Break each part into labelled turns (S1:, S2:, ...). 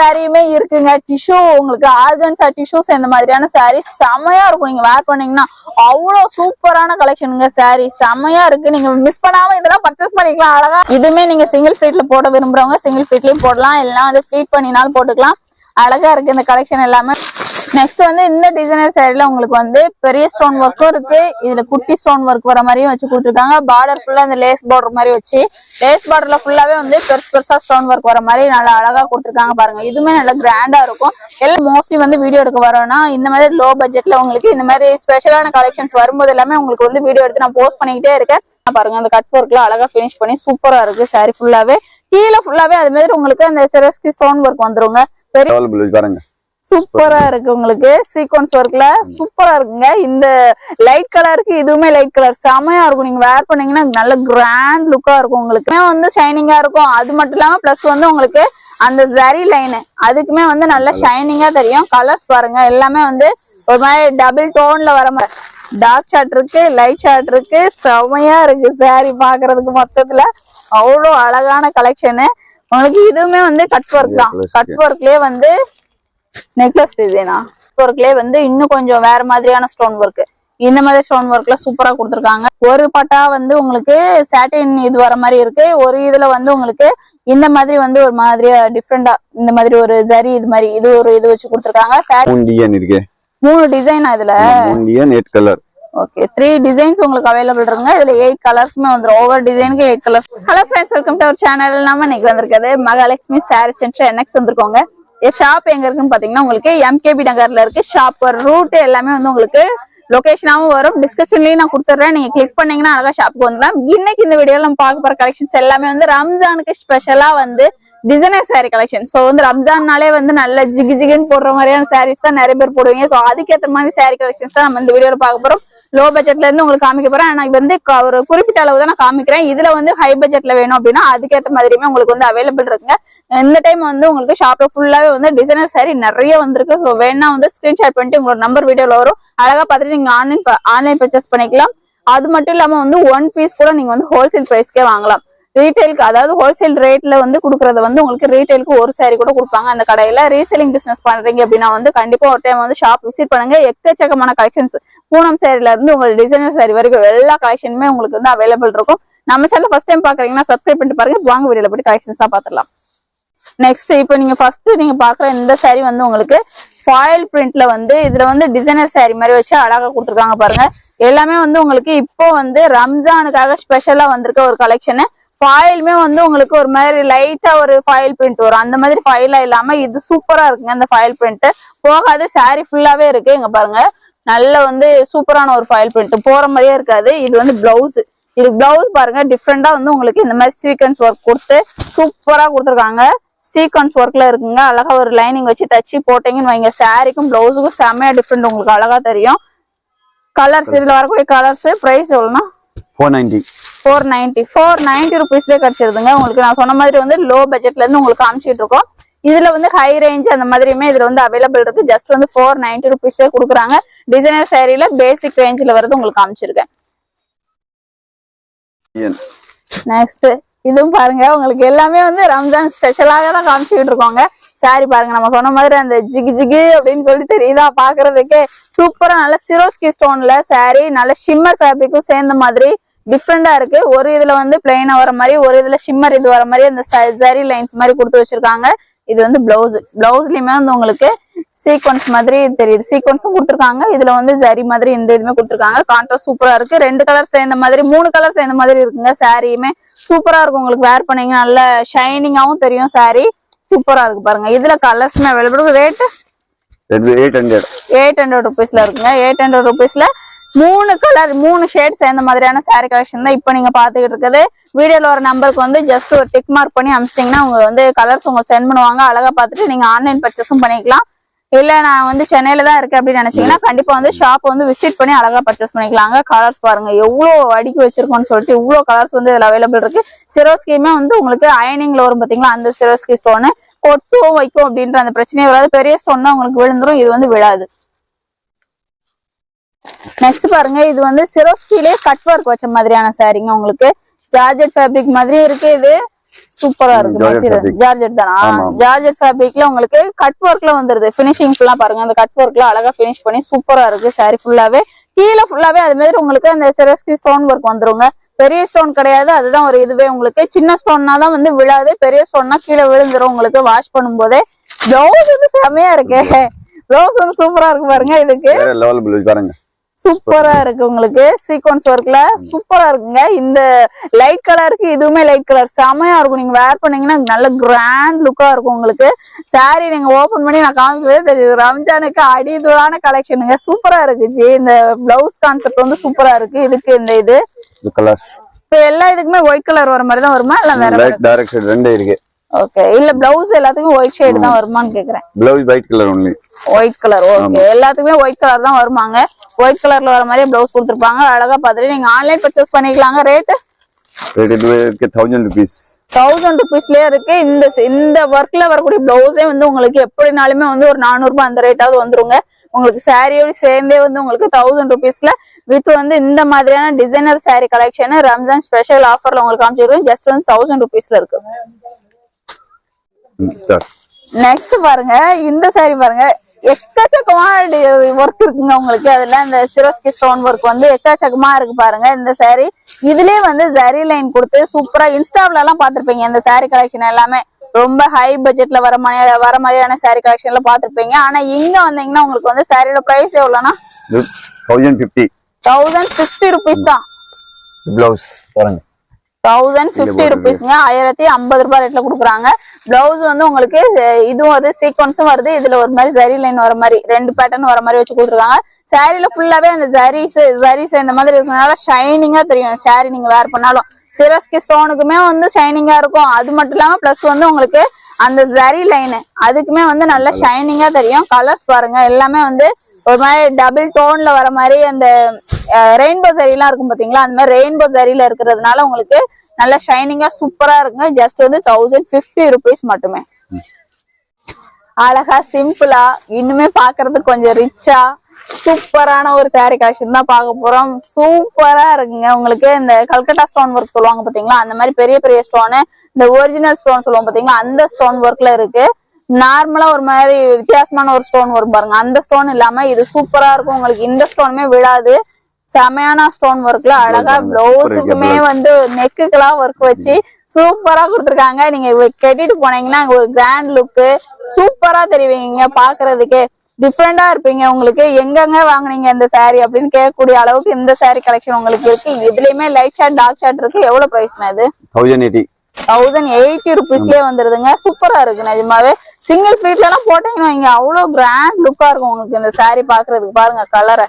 S1: சாரியுமே இருக்குங்க. டிஷ்யூ உங்களுக்கு ஆர்கன்ஸா டிஷ்யூஸ் இந்த மாதிரியான சாரி செமையா இருக்கும். நீங்க வேர் பண்ணீங்கன்னா அவ்வளவு சூப்பரான கலெக்ஷனுங்க. சாரி செமையா இருக்கு. நீங்க மிஸ் பண்ணாம இதெல்லாம் பர்ச்சேஸ் பண்ணிக்கலாம் அழகா. இதுமே நீங்க சிங்கிள் ஃபீட்ல போட விரும்புறவங்க சிங்கிள் ஃபீட்லயும் போடலாம், இல்லைன்னா வந்து ஃபீட் பண்ணினாலும் போட்டுக்கலாம். அழகா இருக்கு இந்த கலெக்ஷன் எல்லாமே. நெக்ஸ்ட் வந்து இந்த டிசைனர் சாரில உங்களுக்கு வந்து பெரிய ஸ்டோன் ஒர்க்கும் இருக்கு, இதுல குட்டி ஸ்டோன் ஒர்க் வர மாதிரியும் வச்சு கொடுத்துருக்காங்க. பார்டர் ஃபுல்லா இந்த லேஸ் பார்டர் மாதிரி வச்சு லேஸ் பார்டர்ல ஃபுல்லாவே வந்து பெருசா ஸ்டோன் ஒர்க் வர மாதிரி நல்லா அழகா கொடுத்துருக்காங்க பாருங்க. இதுவுமே நல்லா கிராண்டா இருக்கும். எல்லாம் மோஸ்ட்லி வந்து வீடியோ எடுக்க வரோம்னா இந்த மாதிரி லோ பட்ஜெட்ல உங்களுக்கு இந்த மாதிரி ஸ்பெஷலான கலெக்ஷன்ஸ் வரும்போது எல்லாமே உங்களுக்கு வந்து வீடியோ எடுத்து நான் போஸ்ட் பண்ணிக்கிட்டே இருக்கேன். பாருங்க அந்த கட் ஒர்க்ல அழகா பினிஷ் பண்ணி சூப்பரா இருக்கு. சாரி ஃபுல்லாவே கீழே ஃபுல்லாவே அது மாதிரி உங்களுக்கு அந்த சிரோஸ்கி ஸ்டோன் ஒர்க் வந்துருங்க. பாருங்க சூப்பரா இருக்கு. உங்களுக்கு சீக்வன்ஸ் ஒர்க்ல சூப்பரா இருக்குங்க. இந்த லைட் கலருக்கு இதுவுமே லைட் கலர் செமையா இருக்கும். நீங்க வேர் பண்ணீங்கன்னா நல்ல கிராண்ட் லுக்கா இருக்கும். உங்களுக்கு வந்து ஷைனிங்கா இருக்கும். அது மட்டும் இல்லாம பிளஸ் வந்து உங்களுக்கு அந்த ஜரி லைன் அதுக்குமே வந்து நல்ல ஷைனிங்கா தெரியும். கலர்ஸ் பாருங்க எல்லாமே வந்து ஒரு மாதிரி டபுள் டோன்ல வர மாதிரி டார்க் ஷாட் இருக்கு, லைட் ஷாட் இருக்கு. செமையா இருக்கு சாரி பாக்குறதுக்கு. மொத்தத்துல அவ்வளவு அழகான கலெக்ஷனு. உங்களுக்கு இதுவுமே வந்து கட் ஒர்க் தான். கட் ஒர்க்லயே வந்து நெக்லஸ் டிசைனா ஒர்க்லயே வந்து இன்னும் கொஞ்சம் வேற மாதிரியான ஸ்டோன் ஒர்க், இந்த மாதிரி ஸ்டோன் ஒர்க்ல சூப்பரா கொடுத்துருக்காங்க. ஒரு பட்டா வந்து உங்களுக்கு சாட்டின் இது வர மாதிரி இருக்கு, ஒரு இதுல வந்து உங்களுக்கு இந்த மாதிரி வந்து ஒரு மாதிரியா டிஃப்ரெண்டா இந்த மாதிரி ஒரு ஜரி இது மாதிரி இது ஒரு இது வச்சு கொடுத்துருக்காங்க. 3 டிசைன் இதுல
S2: 8 கலர்.
S1: ஓகே 3 டிசைன்ஸ் உங்களுக்கு அவைலபிள் இருக்குங்க. இதுல 8 கலர்ஸ்மே வந்துரும். ஒவ்வொரு டிசைனுக்கு 8 colours. Hello friends, welcome to our channel. நம்ம இன்னைக்கு வந்திருக்கிறது மகாலட்சுமி சாரி சென்டர் NX வந்திருக்கோங்க. ஷாப் எங்க இருக்குன்னு பாத்தீங்கன்னா உங்களுக்கு MKB நகர்ல இருக்கு. ஷாப் ரூட் எல்லாமே வந்து உங்களுக்கு லொகேஷனாவும் வரும், டிஸ்கிரிப்ஷன்லயும் நான் கொடுத்துட்றேன். நீங்க கிளிக் பண்ணீங்கன்னா அழகா ஷாப்புக்கு வந்துடலாம். இன்னைக்கு இந்த வீடியோல நம்ம பார்க்க போற கலெக்ஷன்ஸ் எல்லாமே வந்து ரம்ஜானுக்கு ஸ்பெஷலா வந்து டிசைனர் சாரி கலெக்ஷன். சோ வந்து ரம்ஜான்னாலே வந்து நல்ல ஜிகு ஜிகுன்னு போடுற மாதிரியான சாரீஸ் தான் நிறைய பேர் போடுவீங்க. சோ அதுக்கேற்ற மாதிரி சாரி கலெக்ஷன்ஸ் தான் நம்ம இந்த வீடியோல பார்க்க போறோம். லோ பட்ஜெட்ல இருந்து உங்களுக்கு காமிக்க போறேன். ஆனா வந்து ஒரு குறிப்பிட்ட அளவு தான் நான் காமிக்கிறேன். இதுல வந்து ஹை பட்ஜெட்ல வேணும் அப்படின்னா அதுக்கேற்ற மாதிரியுமே உங்களுக்கு வந்து அவைலபிள் இருக்குங்க. இந்த டைம் வந்து உங்களுக்கு ஷாப்ல ஃபுல்லாவே வந்து டிசைனர் சாரி நிறைய வந்திருக்கு. ஸோ வேணா வந்து ஸ்கிரீன்ஷாட் பண்ணிட்டு உங்களோட நம்பர் வீடியோல வரும், அழகா பார்த்துட்டு நீங்க ஆன்லைன் பர்ச்சேஸ் பண்ணிக்கலாம். அது மட்டும் இல்லாம வந்து 1 பீஸ் கூட நீங்க வந்து ஹோல்சேல் பிரைஸ்க்கே வாங்கலாம். ரீட்டைலுக்கு அதாவது ஹோல்சேல் ரேட்ல வந்து கொடுக்கறது வந்து உங்களுக்கு ரீட்டைலுக்கு ஒரு சாரி கூட கொடுப்பாங்க அந்த கடையில. ரீசெல்லிங் பிசினஸ் பண்றீங்க அப்படின்னா வந்து கண்டிப்பா ஒரு டைம் வந்து ஷாப் விசிட் பண்ணுங்க. எக்கச்சக்கமான கலெக்ஷன்ஸ் பூனம் சாரில இருந்து உங்களுக்கு டிசைனர் சாரி வரைக்கும் எல்லா கலெக்ஷனுமே உங்களுக்கு வந்து அவைலபிள் இருக்கும். நம்ம சேனல் ஃபர்ஸ்ட் டைம் பாக்குறீங்கன்னா சப்ஸ்கிரைப் பண்ணிட்டு பாருங்க. வாங்க வீடியோல போய் கலெக்ஷன்ஸ் தான் பாத்துடலாம். நெக்ஸ்ட் இப்போ நீங்க ஃபர்ஸ்ட் நீங்க பாக்குற இந்த சாரி வந்து உங்களுக்கு ஃபாயில் பிரிண்ட்ல வந்து இதுல வந்து டிசைனர் சாரி மாதிரி வச்சு அழகா கொடுத்துருக்காங்க பாருங்க. எல்லாமே வந்து உங்களுக்கு இப்போ வந்து ரம்ஜானுக்காக ஸ்பெஷலா வந்திருக்க ஒரு கலெக்ஷன். ஃபாயிலுமே வந்து உங்களுக்கு ஒரு மாதிரி லைட்டா ஒரு ஃபாயில் பிரிண்ட் வரும், அந்த மாதிரி ஃபாயிலா இல்லாம இது சூப்பரா இருக்குங்க. இந்த ஃபாயில் பிரிண்ட் போகாது, சாரி ஃபுல்லாவே இருக்கு. இங்க பாருங்க நல்ல வந்து சூப்பரான ஒரு ஃபாயில் பிரிண்ட் போற மாதிரியே இருக்காது. இது வந்து பிளவுஸ், இது பிளவுஸ் பாருங்க டிஃப்ரெண்டா வந்து உங்களுக்கு இந்த மாதிரி சீக்வன்ஸ் ஒர்க் கொடுத்து சூப்பரா கொடுத்துருக்காங்க. சீக்வன்ஸ் ஒர்க்ல இருக்குங்க. அழகா ஒரு லைனிங் வச்சு தச்சு போட்டீங்கன்னு வைங்க, சாரிக்கும் பிளவுஸுக்கும் செமையா டிஃப்ரெண்ட் உங்களுக்கு அழகா தெரியும். கலர்ஸ் இதுல வரக்கூடிய கலர்ஸ் பிரைஸ் எவ்வளவுனா 490 ருபீஸ்லயே கிடைச்சிருதுங்க. உங்களுக்கு நான் சொன்ன மாதிரி வந்து லோ பட்ஜெட்ல இருந்து உங்களுக்கு காமிச்சிட்டு இருக்கோம். இதுல வந்து ஹை ரேஞ்ச் அந்த மாதிரியுமே இதுல வந்து அவைலபிள் இருக்கு. ஜஸ்ட் வந்து 490 ருபீஸ்லயே கொடுக்குறாங்க. டிசைனர் சாரியில பேசிக் ரேஞ்ச்ல வருது உங்களுக்கு காமிச்சிருக்கேன். நெக்ஸ்ட் இதுவும் பாருங்க உங்களுக்கு எல்லாமே வந்து ரம்ஜான் ஸ்பெஷலாக தான் காமிச்சுக்கிட்டு இருக்கோங்க. சாரி பாருங்க நம்ம சொன்ன மாதிரி அந்த ஜிகு ஜிகு அப்படின்னு சொல்லி தெரியுதா பாக்குறதுக்கே சூப்பரா நல்ல சிரோஸ்கி ஸ்டோன்ல சாரி நல்ல ஷிம்மர் ஃபேப்ரிக்கும் சேர்ந்த மாதிரி டிஃப்ரெண்டா இருக்கு. ஒரு இதுல வந்து பிளைனா வர மாதிரி, ஒரு இதுல ஷிம்மர் இது வர மாதிரி அந்த ஜரி லைன்ஸ் மாதிரி கொடுத்து வச்சிருக்காங்க. இது வந்து பிளவுஸ், பிளவுஸ்லயுமே வந்து உங்களுக்கு சீக்வன்ஸ் மாதிரி தெரியுது, சீக்வன்ஸும் கொடுத்துருக்காங்க. இதுல வந்து ஜரி மாதிரி இந்த இதுமே கொடுத்துருக்காங்க. கான்ட்ராஸ்ட் சூப்பரா இருக்கு. 2 கலர் சேர்ந்த மாதிரி 3 கலர் சேர்ந்த மாதிரி இருக்குங்க. சாரியுமே சூப்பரா இருக்கும். உங்களுக்கு வேர் பண்ணீங்க நல்ல ஷைனிங்காவும் தெரியும். சாரி சூப்பரா இருக்கு பாருங்க. இதுல கலர்ஸ்மே அவைலபிள். ரேட் 800 ருபீஸ்ல இருக்குங்க. 800 ருபீஸ்ல 3 கலர் 3 ஷேட் சேர்ந்த மாதிரியான சாரி கலெக்ஷன் தான் இப்ப நீங்க பாத்துக்கிட்டு இருக்குது. வீடியோல ஒரு நம்பருக்கு வந்து ஜஸ்ட் ஒரு டிக் மார்க் பண்ணி அனுப்பிச்சிட்டீங்கன்னா அவங்க வந்து கலர்ஸ் உங்களுக்கு சென்ட் பண்ணுவாங்க. அழகா பார்த்துட்டு நீங்க ஆன்லைன் பர்ச்சேஸும் பண்ணிக்கலாம். இல்ல நான் வந்து சென்னையில தான் இருக்கேன் அப்படின்னு நினைச்சீங்கன்னா கண்டிப்பா வந்து ஷாப் வந்து விசிட் பண்ணி அழகா பர்ச்சேஸ் பண்ணிக்கலாங்க. கலர்ஸ் பாருங்க எவ்வளவு அடுக்கி வச்சிருக்கோம்னு சொல்லிட்டு இவ்வளவு கலர்ஸ் வந்து இதுல அவைலபிள் இருக்கு. சிரோஸ்கியுமே வந்து உங்களுக்கு அயனிங்ல வரும் பாத்தீங்களா, அந்த சிரோஸ்கி ஸ்டோனு கொட்டும் வைக்கும் அப்படின்ற அந்த பிரச்சனையே வராது. பெரிய ஸ்டோன் தான் உங்களுக்கு விழுந்துரும், இது வந்து விழாது. நெக்ஸ்ட் பாருங்க இது வந்து சிரோஸ்கிலே கட் ஒர்க் வச்ச மாதிரியான சாரிங்க. உங்களுக்கு ஜார்ஜெட் ஃபேப்ரிக் மாதிரி இருக்கு. இது சூப்பரா இருக்கு. ஜார்ஜெட் தானா? ஜார்ஜெட் ஃபேப்ரிக்ல உங்களுக்கு கட் ஒர்க்ல வந்துருது. பினிஷிங் ஃபுல்லா பாருங்க, அந்த கட் ஒர்க்ல அழகா பினிஷ் பண்ணி சூப்பரா இருக்கு. சாரி ஃபுல்லாவே கீழே ஃபுல்லாவே அது மாதிரி உங்களுக்கு அந்த சிரோஸ்கி ஸ்டோன் ஒர்க் வந்துருங்க. பெரிய ஸ்டோன் கிடையாது, அதுதான் ஒரு இதுவே. உங்களுக்கு சின்ன ஸ்டோன்னா தான் வந்து விழாது, பெரிய ஸ்டோன்னா கீழே விழுந்துரும் உங்களுக்கு வாஷ் பண்ணும் போதே. பிளவுஸ் வந்து செமையா இருக்கு. பிளவுஸ் வந்து சூப்பரா இருக்கு பாருங்க. இதுக்கு
S2: பாருங்க
S1: சூப்பரா இருக்கு. உங்களுக்கு சீக்வன்ஸ் ஒர்க்ல சூப்பரா இருக்குங்க. இந்த லைட் கலருக்கு இதுவுமே லைட் கலர் செமையா இருக்கும். நீங்க வேர் பண்ணீங்கன்னா நல்ல கிராண்ட் லுக்கா இருக்கும். உங்களுக்கு சாரி நீங்க ஓபன் பண்ணி நான் காமிக்கவே தெரியுது. ரம்ஜானுக்கு அடிதுவான கலெக்ஷனுங்க. சூப்பரா இருக்கு. இந்த பிளவுஸ் கான்செப்ட் வந்து சூப்பரா இருக்கு. இதுக்கு இந்த இது
S2: கலர்ஸ்
S1: இப்ப எல்லா இதுக்குமே ஒயிட் கலர் வர மாதிரி தான் வருமா இல்ல வேற
S2: லைட் டைரக்ட் ஷேட் ரெண்டே இருக்கு.
S1: ஓகே. இல்ல பிளவுஸ் எல்லாத்துக்கும் ஒயிட் ஷேட் தான் வருமான்னு கேக்குறேன்.
S2: Blouse white colour only.
S1: White colour. Okay. எல்லாத்துக்குமே ஒயிட் கலர் தான் வருமாங்க. ஒயிட் கலர்ல வர மாதிரி பிளவுஸ் கொடுத்திருப்பாங்க. அழகா பார்த்துட்டு நீங்க ஆன்லைன் பர்ச்சேஸ் பண்ணிக்கலாங்க. ரேட்
S2: இதுக்கு 1000 rupees.
S1: 1000 rupeesலயே இருக்கு. இந்த ஒர்க்ல வரக்கூடிய பிளவுஸே வந்து உங்களுக்கு எப்படினாலுமே வந்து ஒரு 400 ரூபாய் அந்த ரேட்டாவது வந்துருங்க. உங்களுக்கு சாரியோட சேர்ந்தே வந்து உங்களுக்கு 1000 rupeesல வித் வந்து இந்த மாதிரியான designer sorry collection Ramzan special ஆஃபர்ல உங்களுக்கு காமிச்சிருக்கோம். ஜஸ்ட் வந்து 1000 rupeesல இருக்கு. நெக்ஸ்ட் பாருங்க, இந்த சாரி பாருங்க. எக்கச்சக்கமான ஒர்க் இருக்குங்க உங்களுக்கு. அதுல இந்த சிரோஸ்கி ஸ்டோன் ஒர்க் வந்து எக்கச்சக்கமா இருக்கு பாருங்க. இந்த சாரி இதுலயே வந்து ஜரி லைன் கொடுத்து சூப்பரா இன்ஸ்டால எல்லாம் பாத்திருப்பீங்க. இந்த சாரி கலெக்ஷன் எல்லாமே ரொம்ப ஹை பட்ஜெட்ல வர மாதிரியான சாரி கலெக்ஷன்ல பாத்திருப்பீங்க. ஆனா இங்க வந்தீங்கன்னா உங்களுக்கு வந்து சாரியோட பிரைஸ் எவ்வளவுனா 1050 rupees தான்.
S2: பிளவுஸ் பாருங்க
S1: 1050 rupeesங்க. 1050 ரூபாய் ரேட்ல கொடுக்குறாங்க. பிளவுஸ் வந்து உங்களுக்கு இதுவும் வருது, சீக்வன்ஸும் வருது. இதுல ஒரு மாதிரி ஜரி லைன் வர மாதிரி 2 பேட்டர்ன் வர மாதிரி வச்சு கொடுத்துருக்காங்க. சாரில ஃபுல்லாவே அந்த ஜரிஸ் இந்த மாதிரி இருக்கனால ஷைனிங்கா தெரியும். சாரி நீங்க வேர் பண்ணாலும் சிரோஸ்கி ஸ்டோனுக்குமே வந்து ஷைனிங்கா இருக்கும். அது மட்டும் இல்லாம பிளஸ் வந்து உங்களுக்கு அந்த ஜரி லைன் அதுக்குமே வந்து நல்லா ஷைனிங்கா தெரியும். கலர்ஸ் பாருங்க எல்லாமே வந்து ஒரு மாதிரி டபுள் டோன்ல வர மாதிரி அந்த ரெயின்போ ஜரி எல்லாம் இருக்கும் பாத்தீங்களா, அந்த மாதிரி ரெயின்போ ஜரியில இருக்கிறதுனால உங்களுக்கு நல்ல ஷைனிங்கா சூப்பரா இருக்குங்க. ஜஸ்ட் வந்து 1050 rupees மட்டுமே. அழகா சிம்பிளா இன்னுமே பாக்குறதுக்கு கொஞ்சம் ரிச்சா சூப்பரான ஒரு சாரி கலெக்ஷன் தான் பார்க்க போறோம். சூப்பரா இருக்குங்க. உங்களுக்கு இந்த கல்கட்டா ஸ்டோன் ஒர்க் சொல்லுவாங்க பாத்தீங்களா, அந்த மாதிரி பெரிய பெரிய ஸ்டோனு, இந்த ஒரிஜினல் ஸ்டோன் சொல்லுவாங்க பாத்தீங்களா, அந்த ஸ்டோன் ஒர்க்ல இருக்கு. நார்மலா ஒரு மாதிரி வித்தியாசமான ஒரு ஸ்டோன் ஒர்க் பாருங்க. அந்த ஸ்டோன் இல்லாம இது சூப்பரா இருக்கும். உங்களுக்கு இந்த ஸ்டோனுமே விழாது. செமையான ஸ்டோன் ஒர்க்ல அழகா பிளவுஸுக்குமே வந்து நெக்குக்கெல்லாம் ஒர்க் வச்சு சூப்பரா கொடுத்துருக்காங்க. நீங்க கட்டிட்டு போனீங்கன்னா ஒரு கிராண்ட் லுக்கு சூப்பரா தெரிவிங்க. பாக்குறதுக்கே டிஃப்ரெண்டா இருப்பீங்க. உங்களுக்கு எங்கெங்க வாங்குனீங்க இந்த சாரி அப்படின்னு கேட்கக்கூடிய அளவுக்கு இந்த சாரி கலெக்ஷன் உங்களுக்கு இருக்கு. இதுலயுமே லைட் ஷார்ட் டார்க் ஷார்ட் இருக்கு. எவ்வளவு பிரைஸ்னா இது? 1080 rupeesலயே வந்துருதுங்க. சூப்பரா இருக்கு நிஜமாவே. சிங்கிள் ஃபிளீட்ல எல்லாம் போட்டீங்கன்னா இங்க அவ்வளவு கிராண்ட் லுக்கா இருக்கும் உங்களுக்கு இந்த சாரி பாக்குறதுக்கு. பாருங்க கலரை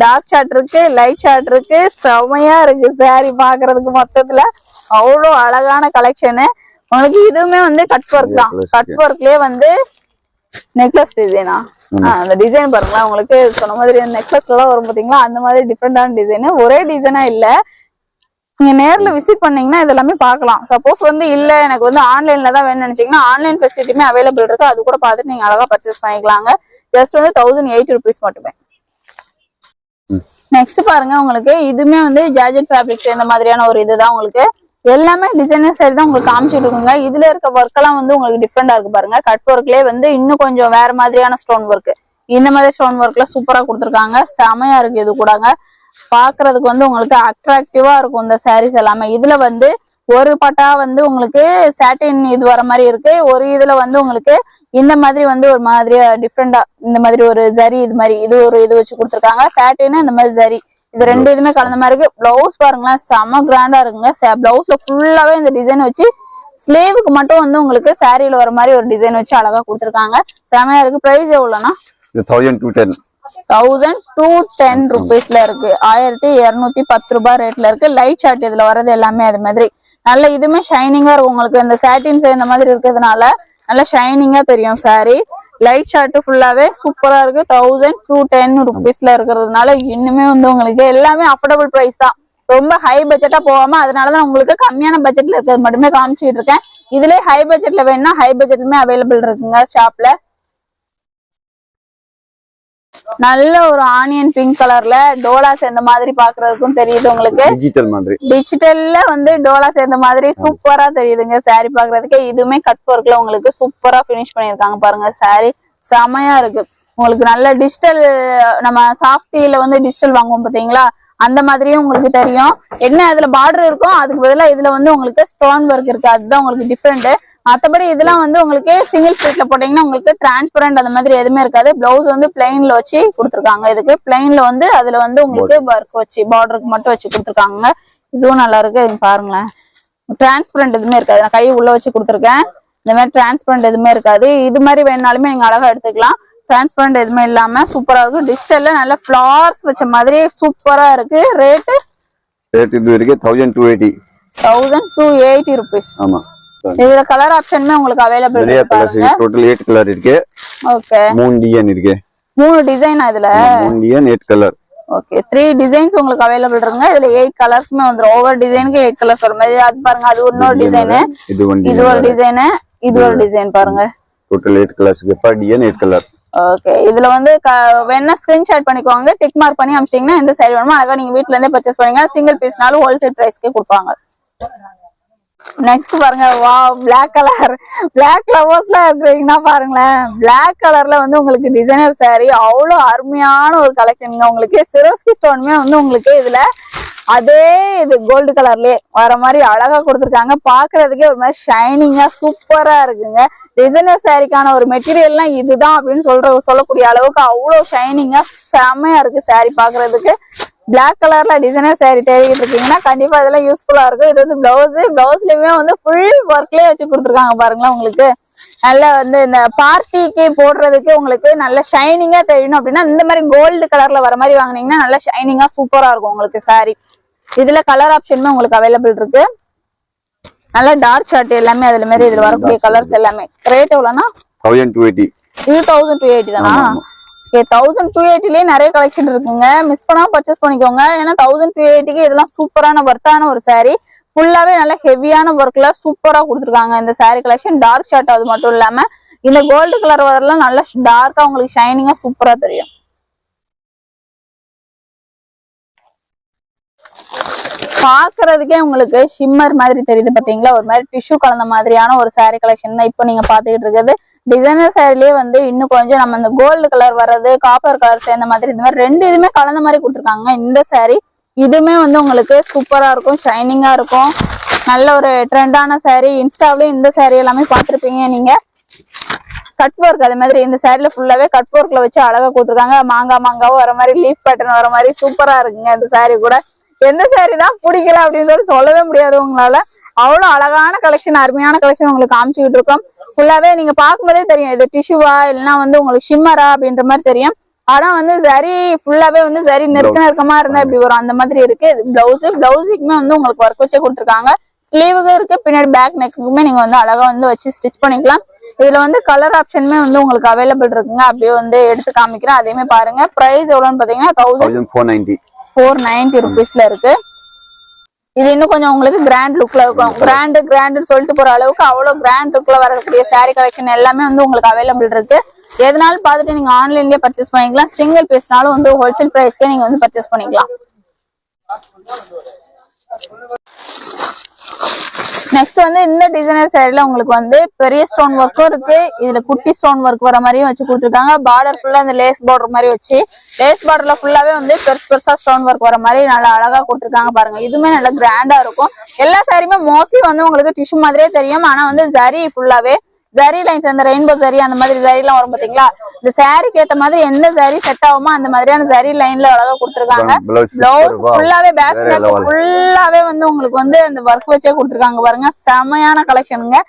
S1: டார்க் ஷார்ட் இருக்கு, லைட் ஷார்ட் இருக்கு. செமையா இருக்கு சாரி பாக்குறதுக்கு. மொத்தத்துல அவ்வளவு அழகான கலெக்ஷனு உங்களுக்கு. இதுவுமே வந்து கட் ஒர்க் தான். கட் ஒர்க்லயே வந்து நெக்லஸ் டிசைனா அந்த டிசைன் பாருங்களா. உங்களுக்கு சொன்ன மாதிரி நெக்லஸ்ல எல்லாம் வரும் பாத்தீங்களா, அந்த மாதிரி டிஃப்ரெண்டான டிசைன். ஒரே டிசைனா இல்ல. நீங்க நேர்ல விசிட் பண்ணீங்கன்னா இதெல்லாமே பார்க்கலாம். சப்போஸ் வந்து இல்ல எனக்கு வந்து ஆன்லைன்ல தான் வேணும்னு நினைச்சீங்கன்னா ஆன்லைன் ஃபெசிலிட்டியுமே அவைலபிள் இருக்கு. அது கூட பார்த்துட்டு நீங்க அழகா பர்ச்சேஸ் பண்ணிக்கலாங்க. ஜஸ்ட் வந்து 1080 rupees மட்டுமே. நெக்ஸ்ட் பாருங்க, உங்களுக்கு இதுமே வந்து ஜார்ஜெட் ஃபேப்ரிக்ஸ் இந்த மாதிரியான ஒரு இதுதான். உங்களுக்கு எல்லாமே டிசைனர் சைடு தான் உங்களுக்கு காமிச்சிட்டு இருக்குங்க. இதுல இருக்க ஒர்க் எல்லாம் வந்து உங்களுக்கு டிஃப்ரெண்டா இருக்கு பாருங்க. கட் ஒர்க்லயே வந்து இன்னும் கொஞ்சம் வேற மாதிரியான ஸ்டோன் ஒர்க், இந்த மாதிரி ஸ்டோன் ஒர்க்ல சூப்பரா கொடுத்துருக்காங்க. செமையா இருக்கு. இது கூடங்க பாக்குறதுக்கு வந்து உங்களுக்கு அட்ராக்டிவா இருக்கும் இந்த சாரீஸ் எல்லாமே. இதுல வந்து ஒரு பட்டா வந்து உங்களுக்கு சாட்டின் இது வர மாதிரி இருக்கு. ஒரு இதுல வந்து உங்களுக்கு இந்த மாதிரி வந்து ஒரு மாதிரியா டிஃப்ரெண்டா இந்த மாதிரி ஒரு ஜரி இது மாதிரி இது ஒரு இது வச்சு கொடுத்துருக்காங்க. சாட்டின் இந்த மாதிரி ஜரி இது ரெண்டு இதுமே கலந்த மாதிரி இருக்கு. பிளவுஸ் பாருங்களேன் செம கிராண்டா இருக்குங்க. பிளவுஸ்ல ஃபுல்லாவே இந்த டிசைன் வச்சு ஸ்லீவுக்கு மட்டும் வந்து உங்களுக்கு சாரியில வர மாதிரி ஒரு டிசைன் வச்சு அழகா கொடுத்துருக்காங்க. செமையா இருக்கு. பிரைஸ் எவ்வளவுனா 1210 rupeesல இருக்கு. 1210 ரூபாய் ரேட்ல இருக்கு. லைட் ஷார்ட் இதுல வர்றது எல்லாமே அது மாதிரி நல்ல இதுமே ஷைனிங்கா இருக்கும். உங்களுக்கு இந்த சாட்டின்ஸ் இந்த மாதிரி இருக்கிறதுனால நல்ல ஷைனிங்கா தெரியும் சாரி. லைட் ஷார்ட் ஃபுல்லாவே சூப்பரா இருக்கு. 1210 rupeesல இருக்கிறதுனால இன்னுமே வந்து உங்களுக்கு எல்லாமே அஃபோர்டபுள் பிரைஸ் தான். ரொம்ப ஹை பட்ஜெட்டா போகாம அதனாலதான் உங்களுக்கு கம்மியான பட்ஜெட்ல இருக்கிறது மட்டுமே காமிச்சிட்டு இருக்கேன். இதுலயே ஹை பட்ஜெட்ல வேணும்னா ஹை பட்ஜெட்லுமே அவைலபிள் இருக்குங்க ஷாப்ல. நல்ல ஒரு ஆனியன் பிங்க் கலர்ல டோலா சேர்ந்த மாதிரி பாக்குறதுக்கும் தெரியுது உங்களுக்கு.
S2: டிஜிட்டல் மாதிரி
S1: டிஜிட்டல்ல வந்து டோலா சேர்ந்த மாதிரி சூப்பரா தெரியுதுங்க saree பாக்குறதுக்கு. இதுவுமே கட் ஒர்க்ல உங்களுக்கு சூப்பரா பினிஷ் பண்ணிருக்காங்க பாருங்க. saree செமையா இருக்கு உங்களுக்கு. நல்ல டிஜிட்டல், நம்ம சாஃப்டில வந்து டிஜிட்டல் வாங்குவோம் பாத்தீங்களா, அந்த மாதிரியும் உங்களுக்கு தெரியும். என்ன அதுல பார்டர் இருக்கும், அதுக்கு பதிலா இதுல வந்து உங்களுக்கு ஸ்டோன் ஒர்க் இருக்கு. அதுதான் உங்களுக்கு டிஃபரெண்ட். மத்தபடி இதெல்லாம் வந்து உங்களுக்கு சிங்கிள் ஸ்லிட்ல போட்டீங்கன்னா உங்களுக்கு டிரான்ஸ்பரண்ட் அந்த மாதிரி எதுவுமே இருக்காது. பிளவுஸ் வந்து பிளைன்ல வச்சு கொடுத்துருக்காங்க. இதுக்கு பிளைன்ல வந்து அதுல வந்து உங்களுக்கு ஒர்க் வச்சு பார்டருக்கு மட்டும் வச்சு கொடுத்துருக்காங்க. இதுவும் நல்லா இருக்கு. இது பாருங்களேன், டிரான்ஸ்பரண்ட் எதுவுமே இருக்காது. நான் கை உள்ள வச்சு கொடுத்துருக்கேன். இந்த மாதிரி டிரான்ஸ்பரண்ட் எதுவுமே இருக்காது. இது மாதிரி வேணாலுமே நீங்க அழகா எடுத்துக்கலாம். டிரான்ஸ்பரண்ட் எதுவுமே இல்லாம சூப்பரா இருக்கும். டிஜிட்டல்ல நல்ல ஃபிளார்ஸ் வச்ச மாதிரி சூப்பரா இருக்கு. ரேட்
S2: இது இருக்கு 1280.
S1: 1280 rupees.
S2: ஆமா.
S1: இதுல கலர் ஆப்ஷனுமே உங்களுக்கு அவைலபிள்
S2: நிறைய கலர்ஸ் இருக்கு. டோட்டல் 8 கலர் இருக்கு.
S1: ஓகே.
S2: 3 டிசைன் இருக்கு.
S1: 3 டிசைன் இதுல.
S2: 3 டிசைன் 8 கலர்.
S1: ஓகே. 3 டிசைன்ஸ் உங்களுக்கு அவைலபிள் இருக்குங்க. இதுல 8 கலர்ஸ்மே வந்துரும். ஒவ்வொரு டிசைனுக்கு 8 கலர்ஸ் வரும். அது பாருங்க, அது இன்னொரு டிசைன். இது ஒரு டிசைன். இது ஒரு டிசைன் பாருங்க.
S2: டோட்டல் 8 கலர்ஸ் இருக்கு. per design 8 colour.
S1: ஓகே. இதுல வந்து வேணா ஸ்கிரீன்ஷாட் பண்ணிக்கோங்க. டிக் மார்க் பண்ணி அனுப்பிச்சிட்டீங்கன்னா எந்த சாரி வேணுமோ அழகா நீங்க வீட்ல இருந்தே பர்ச்சேஸ் பண்ணீங்க. சிங்கிள் பீஸ்னாலும் ஹோல்சேல் பிரைஸ்க்கே கொடுப்பாங்க. நெக்ஸ்ட் பாருங்க, வாவ், பிளாக் கலர். பிளாக் லவர்ஸ்ல இருக்கிறீங்கன்னா பாருங்களேன். பிளாக் கலர்ல வந்து உங்களுக்கு டிசைனர் saree அவ்வளவு அருமையான ஒரு கலெக்ஷனுங்க. உங்களுக்கு சிரோஸ்கி ஸ்டோனுமே வந்து உங்களுக்கு இதுல அதே இது கோல்டு கலர்லயே வர மாதிரி அழகா கொடுத்துருக்காங்க. பாக்குறதுக்கே ஒரு மாதிரி ஷைனிங்கா சூப்பரா இருக்குங்க. டிசைனர் சாரிக்கான ஒரு மெட்டீரியல்லாம் இதுதான் அப்படின்னு சொல்லக்கூடிய அளவுக்கு அவ்வளவு ஷைனிங்கா செம்மையா இருக்கு saree பாக்குறதுக்கு. பிளாக் கலர்ல டிசைனர் saree தேடிட்டு இருக்கீங்கன்னா கண்டிப்பா இதெல்லாம் யூஸ்ஃபுல்லா இருக்கும். இது வந்து பிளவுஸ்லயுமே வந்து ஃபுல் ஒர்க்லயே வச்சு கொடுத்துருக்காங்க பாருங்களேன். உங்களுக்கு நல்ல வந்து இந்த பார்ட்டிக்கு போடுறதுக்கு உங்களுக்கு நல்ல ஷைனிங்கா தெரியணும் அப்படின்னா இந்த மாதிரி கோல்டு கலர்ல வர மாதிரி வாங்கினீங்கன்னா நல்ல ஷைனிங்கா சூப்பரா இருக்கும் உங்களுக்கு saree. இதுல கலர் ஆப்ஷனுமே உங்களுக்கு அவைலபிள் இருக்கு. நல்ல டார்க் ஷார்ட் எல்லாமே அதுல மாதிரி இதுல வரக்கூடிய கலர்ஸ் எல்லாமே. ரேட் எவ்வளவுனா
S2: 1280.
S1: இது 1280 தானா? ஓகே. 1280லயே நிறைய கலெக்ஷன் இருக்குங்க. மிஸ் பண்ணாம பர்ச்சேஸ் பண்ணிக்கோங்க. ஏன்னா 1280க்கு இதெல்லாம் சூப்பரான வர்த்தான ஒரு saree. ஃபுல்லாவே நல்ல ஹெவியான ஒர்க்ல சூப்பரா கொடுத்துருக்காங்க இந்த saree கலெக்ஷன். டார்க் ஷார்ட் அது மட்டும் இல்லாம இந்த கோல்டு கலர் வரலாம் நல்ல டார்க்கா உங்களுக்கு ஷைனிங்கா சூப்பரா தெரியும். பாக்குறதுக்கே உங்களுக்கு ஷிம்மர் மாதிரி தெரியுது பாத்தீங்களா. ஒரு மாதிரி டிஷ்யூ கலந்த மாதிரியான ஒரு saree கலெக்ஷன் தான் இப்போ நீங்க பாத்துக்கிட்டு இருக்கிறது. டிசைனர் சாரிலேயே வந்து இன்னும் கொஞ்சம் நம்ம இந்த கோல்டு கலர் வர்றது, காப்பர் கலர் சேர்ந்த மாதிரி இந்த மாதிரி 2 இதுமே கலந்த மாதிரி கொடுத்துருக்காங்க இந்த saree. இதுமே வந்து உங்களுக்கு சூப்பரா இருக்கும், ஷைனிங்கா இருக்கும். நல்ல ஒரு ட்ரெண்டான saree. இன்ஸ்டாவிலேயே இந்த saree எல்லாமே பார்த்துருப்பீங்க நீங்க. கட் ஒர்க் அதே மாதிரி இந்த சாரில ஃபுல்லாவே கட் ஒர்க்ல வச்சு அழகா கொடுத்துருக்காங்க. மாங்காவும் வர மாதிரி, லீஃப் பேட்டர்ன் வர மாதிரி சூப்பரா இருக்குங்க இந்த saree கூட. எந்த saree தான் பிடிக்கல அப்படின்னு சொல்லவே முடியாது உங்களால. அவ்வளவு அழகான கலெக்ஷன், அருமையான கலெக்ஷன் உங்களுக்கு காமிச்சுக்கிட்டு இருக்கோம். ஃபுல்லாவே நீங்க பார்க்கும்போதே தெரியும் இது டிஷ்யூவா இல்லைன்னா வந்து உங்களுக்கு ஷிம்மரா அப்படின்ற மாதிரி தெரியும். ஆனா வந்து சரி ஃபுல்லாவே வந்து சரி நெருக்கமா இருந்தா இப்படி வரும் அந்த மாதிரி இருக்கு. பிளவுஸுக்குமே வந்து உங்களுக்கு ஒர்க் வச்சே கொடுத்துருக்காங்க. ஸ்லீவுக்கு இருக்கு, பின்னாடி பேக் நெக்குமே நீங்க வந்து அழகா வந்து வச்சு ஸ்டிச் பண்ணிக்கலாம். இதுல வந்து கலர் ஆப்ஷனுமே வந்து உங்களுக்கு அவைலபிள் இருக்குங்க. அப்படியே வந்து எடுத்து காமிக்கிறேன், அதையுமே பாருங்க. பிரைஸ் எவ்வளவுன்னு பாத்தீங்கன்னா 1490 rupeesல இருக்கு. இது இன்னும் கொஞ்சம் உங்களுக்கு கிராண்ட் லுக்ல இருக்கும். கிராண்ட் சொல்லிட்டு போற அளவுக்கு அவ்வளவு கிராண்ட் லுக்ல வரக்கூடிய saree கலெக்ஷன் எல்லாமே வந்து உங்களுக்கு அவைலபிள் இருக்கு. எதனாலும் பார்த்துட்டு நீங்க ஆன்லைன்லயே பர்ச்சேஸ் பண்ணிக்கலாம். சிங்கிள் பீஸ்னாலும் வந்து ஹோல்சேல் பிரைஸ்க்கே நீங்க வந்து பர்ச்சேஸ் பண்ணிக்கலாம். நெக்ஸ்ட் வந்து இந்த டிசைனர் சாரில உங்களுக்கு வந்து பெரிய ஸ்டோன் ஒர்க்கும் இருக்கு. இதுல குட்டி ஸ்டோன் ஒர்க் வர மாதிரியும் வச்சு கொடுத்துருக்காங்க. பார்டர் ஃபுல்லா இந்த லேஸ் பார்டர் மாதிரி வச்சு, லேஸ் பார்டர்ல ஃபுல்லாவே வந்து பெருசா ஸ்டோன் ஒர்க் வர மாதிரி நல்லா அழகா கொடுத்துருக்காங்க பாருங்க. இதுவுமே நல்லா கிராண்டா இருக்கும். எல்லா சாரியுமே மோஸ்ட்லி வந்து உங்களுக்கு டிஷ்யூ மாதிரியே தெரியும். ஆனா வந்து ஜரி ஃபுல்லாவே ஜரி லைன்ஸ், அந்த ரெயின்போ ஜரி அந்த மாதிரி ஜரி எல்லாம் வரும் பாத்தீங்களா. இந்த சாரிக்கு ஏத்த மாதிரி எந்த ஜரி செட் ஆகுமோ அந்த மாதிரியான ஜரி லைன்ல அழகா கொடுத்துருக்காங்க. பிளவுஸ் ஃபுல்லாவே பேக் நெக் ஃபுல்லாவே வந்து உங்களுக்கு வந்து அந்த ஒர்க் வச்சே கொடுத்துருக்காங்க பாருங்க. செமையான கலெக்ஷனுங்க.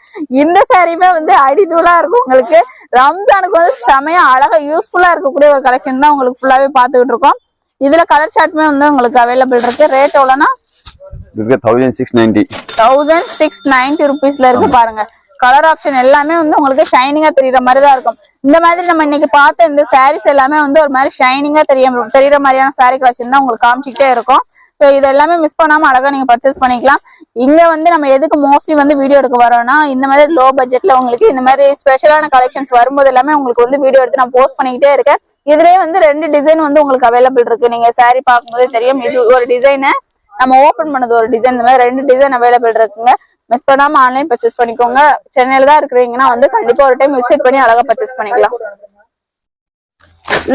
S1: இந்த சாரியுமே வந்து அடிதூளா இருக்கும். உங்களுக்கு ரம்ஜானுக்கு வந்து செமையா அழகா யூஸ்ஃபுல்லா இருக்கக்கூடிய ஒரு கலெக்ஷன் தான் உங்களுக்கு ஃபுல்லாவே பாத்துக்கிட்டு இருக்கோம். இதுல கலர் சார்ட்டுமே வந்து உங்களுக்கு அவைலபிள் இருக்கு. ரேட் எவ்வளவுனா 1690 rupeesல இருக்கு பாருங்க. கலர் ஆப்ஷன் எல்லாமே வந்து உங்களுக்கு ஷைனிங்கா தெரியற மாதிரி தான் இருக்கும். இந்த மாதிரி நம்ம இன்னைக்கு பார்த்த இந்த சாரீஸ் எல்லாமே வந்து ஒரு மாதிரி ஷைனிங்கா தெரியற மாதிரியான சாரீ கலெக்ஷன் தான் உங்களுக்கு காமிச்சிக்கிட்டே இருக்கும். ஸோ இது எல்லாமே மிஸ் பண்ணாம அழகா நீங்க பர்ச்சேஸ் பண்ணிக்கலாம். இங்க வந்து நம்ம எதுக்கு மோஸ்ட்லி வந்து வீடியோ எடுக்க வரோம்னா, இந்த மாதிரி லோ பட்ஜெட்ல உங்களுக்கு இந்த மாதிரி ஸ்பெஷலான கலெக்ஷன்ஸ் வரும்போது எல்லாமே உங்களுக்கு வந்து வீடியோ எடுத்து நான் போஸ்ட் பண்ணிக்கிட்டே இருக்கேன். இதுலயே வந்து 2 டிசைன் வந்து உங்களுக்கு அவைலபிள் இருக்கு. நீங்க saree பார்க்கும்போதே தெரியும். இது ஒரு டிசைனு, நம்ம ஓபன் பண்ணது ஒரு டிசைன். இந்த மாதிரி 2 டிசைன் அவைலபிள் இருக்குங்க. மிஸ் பண்ணாம ஆன்லைன் பர்ச்சேஸ் பண்ணிக்கோங்க. சென்னையில தான் இருக்கிறீங்கன்னா வந்து கண்டிப்பா ஒரு டைம் விசிட் பண்ணி அழகா பர்ச்சேஸ் பண்ணிக்கலாம்.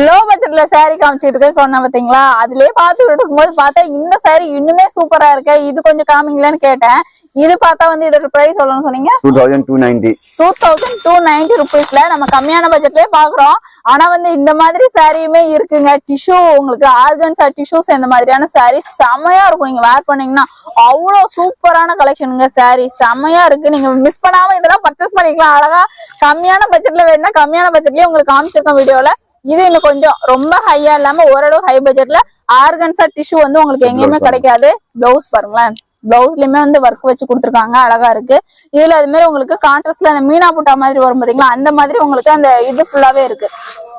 S1: லோ பட்ஜெட்ல saree காமிச்சிட்டு இருக்கேன் சொன்ன பாத்தீங்களா, அதுலயே பாத்துட்டு இருக்கும்போது பார்த்தா இந்த saree இன்னுமே சூப்பரா இருக்கு, இது கொஞ்சம் காமிங்களேன்னு கேட்டேன். இது பார்த்தா வந்து இதோட பிரைஸ் எவ்வளவுன்னு சொன்னீங்க?
S2: 2290.
S1: 2290 ருபீஸ்ல நம்ம கம்மியான பட்ஜெட்லயே பாக்குறோம். ஆனா வந்து இந்த மாதிரி சாரியுமே இருக்குங்க. டிஷ்யூ உங்களுக்கு ஆர்கன்ஸா டிஷ்யூஸ் இந்த மாதிரியான சாரி செமையா இருக்கும். நீங்க வேர் பண்ணீங்கன்னா அவ்வளவு சூப்பரான கலெக்ஷனுங்க. சாரி செமையா இருக்கு. நீங்க மிஸ் பண்ணாம இதெல்லாம் பர்ச்சேஸ் பண்ணிக்கலாம். அழகா கம்மியான பட்ஜெட்ல வேணும்னா கம்மியான பட்ஜெட்லயே உங்களுக்கு காமிச்சிருக்கோம் வீடியோல. இது இன்னும் கொஞ்சம் ரொம்ப ஹையா இல்லாம ஓரளவு ஹை பட்ஜெட்ல ஆர்கன்ஸா டிஷ்யூ வந்து உங்களுக்கு எங்கேயுமே கிடைக்காது. பிளவுஸ் பாருங்களேன், பிளவுஸ்லயுமே வந்து ஒர்க் வச்சு கொடுத்துருக்காங்க, அழகா இருக்கு. இதுல அது மாதிரி உங்களுக்கு கான்ட்ராஸ்ட்ல அந்த மீனா புட்டா மாதிரி வரும் பாத்தீங்களா, அந்த மாதிரி உங்களுக்கு அந்த இது ஃபுல்லாவே இருக்கு.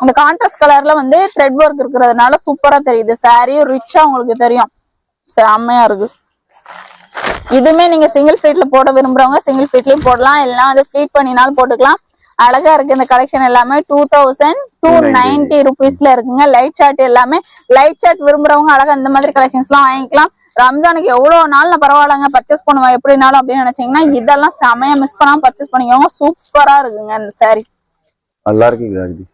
S1: அந்த கான்ட்ராஸ்ட் கலர்ல வந்து த்ரெட் ஒர்க் இருக்கிறதுனால சூப்பரா தெரியுது. சாரியும் ரிச்சா உங்களுக்கு தெரியும், செம்மையா இருக்கு. இதுமே நீங்க சிங்கிள் ஃபீட்ல போட விரும்புறவங்க சிங்கிள் ஃபீட்லயும் போடலாம், எல்லாம் வந்து ஃபீட் பண்ணினாலும் போட்டுக்கலாம். அழகா இருக்கு. இந்த கலெக்ஷன் எல்லாமே 2290 ருபீஸ்ல இருக்குங்க. லைட் சார்ட் எல்லாமே லைட் சார்ட் விரும்புறவங்க அழகா இந்த மாதிரி கலெக்ஷன்ஸ் எல்லாம் வாங்கிக்கலாம். ரம்ஜானுக்கு எவ்வளவு நாள் பரவாயில்லங்க பர்ச்சேஸ் பண்ணுவேன் எப்படினாலும் அப்படின்னு நினைச்சீங்கன்னா இதெல்லாம் செமையா மிஸ் பண்ணாம பர்ச்சேஸ் பண்ணிக்கோங்க. சூப்பரா இருக்குங்க இந்த சாரி,
S2: நல்லா இருக்கு.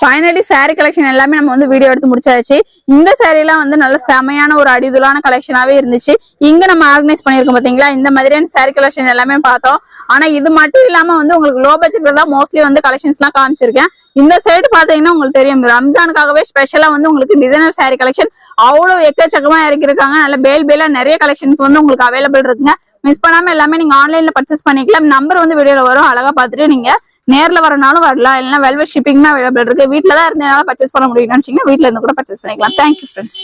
S1: ஃபைனலி saree கலெக்ஷன் எல்லாமே நம்ம வந்து வீடியோ எடுத்து முடிச்சாச்சு. இந்த saree எல்லாம் வந்து நல்ல செமையான ஒரு அடிதுலான கலெக்ஷனாவே இருந்துச்சு. இங்க நம்ம ஆர்கனைஸ் பண்ணிருக்கோம் பாத்தீங்களா, இந்த மாதிரியான saree கலெக்ஷன் எல்லாமே பார்த்தோம். ஆனா இது மட்டும் இல்லாம வந்து உங்களுக்கு லோ பட்ஜெட்ல தான் மோஸ்ட்லி வந்து கலெக்ஷன்ஸ் எல்லாம் காமிச்சிருக்கேன். இந்த சைடு பாத்தீங்கன்னா உங்களுக்கு தெரியும், ரம்ஜானுக்காகவே ஸ்பெஷலா வந்து உங்களுக்கு டிசைனர் saree கலெக்ஷன் அவ்வளவு எக்கச்சக்கமா இறக்கிருக்காங்க. நல்ல பேலா நிறைய கலெக்ஷன்ஸ் வந்து உங்களுக்கு அவைலபிள் இருக்குங்க. மிஸ் பண்ணாம எல்லாமே நீங்க ஆன்லைன்ல பர்ச்சேஸ் பண்ணிக்கலாம். நம்பர் வந்து வீடியோல வரும், அழகா பாத்துட்டு நீங்க நேர்ல வரனாலும் வரலாம், இல்லைன்னா வெல்வெட் ஷிப்பிங் அவைலபிள் இருக்கு. வீட்டுல தான் இருந்தனால பர்ச்சேஸ் பண்ண முடியும்னு நினைச்சீங்கன்னா வீட்டுல இருந்து கூட பர்ச்சேஸ் பண்ணிக்கலாம். Thank you friends.